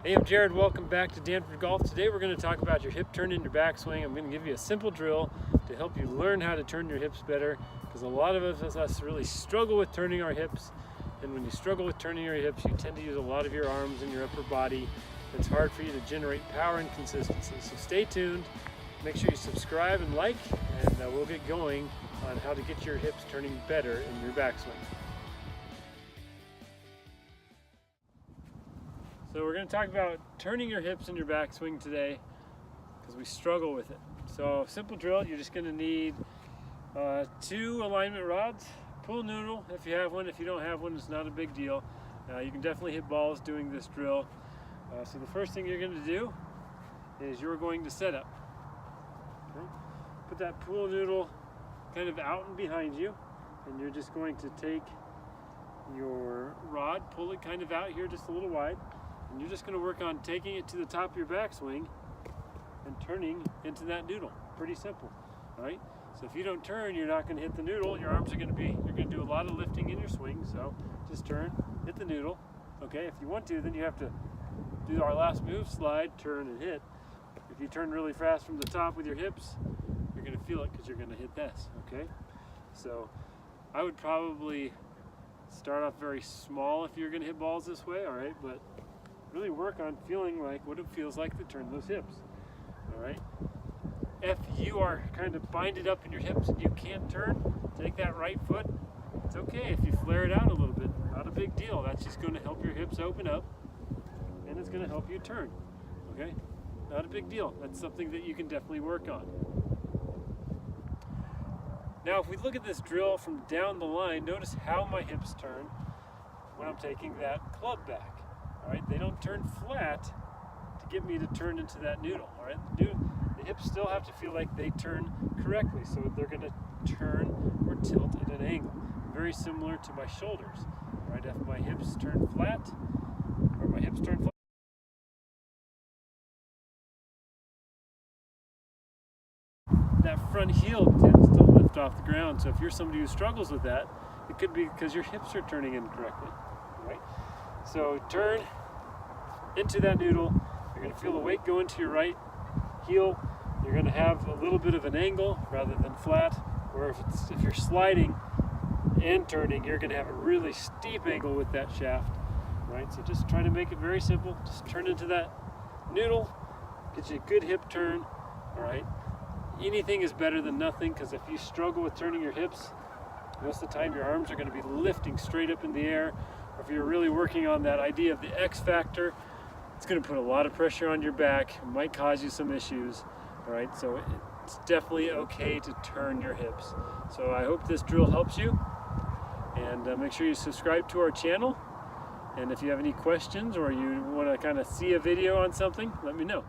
Hey, I'm Jared. Welcome back to Danford Golf. Today we're going to talk about your hip turn in your backswing. I'm going to give you a simple drill to help you learn how to turn your hips better, because a lot of us really struggle with turning our hips. And when you struggle with turning your hips, you tend to use a lot of your arms and your upper body. It's hard for you to generate power and consistency. So stay tuned. Make sure you subscribe and like, and we'll get going on how to get your hips turning better in your backswing. So we're going to talk about turning your hips in your backswing today, because we struggle with it. So simple drill, you're just going to need 2 alignment rods, pool noodle if you have one. If you don't have one, it's not a big deal. You can definitely hit balls doing this drill. So the first thing you're going to do is you're going to set up. Okay? Put that pool noodle kind of out and behind you, and you're just going to take your rod, pull it kind of out here just a little wide, and you're just going to work on taking it to the top of your backswing and turning into that noodle. Pretty simple, all right? So if you don't turn, you're not going to hit the noodle. Your arms are going to be, you're going to do a lot of lifting in your swing. So just turn, hit the noodle. Okay, if you want to, then you have to do our last move, slide, turn, and hit. If you turn really fast from the top with your hips, you're going to feel it because you're going to hit this, okay? So I would probably start off very small if you're going to hit balls this way, all right? But really work on feeling like what it feels like to turn those hips, all right? If you are kind of binded up in your hips and you can't turn, take that right foot. It's okay if you flare it out a little bit, not a big deal. That's just going to help your hips open up, and it's going to help you turn, okay? Not a big deal. That's something that you can definitely work on. Now, if we look at this drill from down the line, notice how my hips turn when I'm taking that club back. All right, they don't turn flat to get me to turn into that noodle. All right, the hips still have to feel like they turn correctly, so they're going to turn or tilt at an angle, very similar to my shoulders. All right, if my hips turn flat, or my hips turn flat, that front heel tends to lift off the ground. So if you're somebody who struggles with that, it could be because your hips are turning incorrectly. Right? So turn into that noodle. You're going to feel the weight go into your right heel. You're going to have a little bit of an angle rather than flat. Or if you're sliding and turning, you're going to have a really steep angle with that shaft. Right? So just try to make it very simple. Just turn into that noodle. Get you a good hip turn. All right. Anything is better than nothing, because if you struggle with turning your hips, most of the time your arms are going to be lifting straight up in the air. Or if you're really working on that idea of the X factor, it's going to put a lot of pressure on your back. It might cause you some issues. All right, so it's definitely okay to turn your hips. So I hope this drill helps you, and make sure you subscribe to our channel. And if you have any questions or you want to kind of see a video on something, let me know.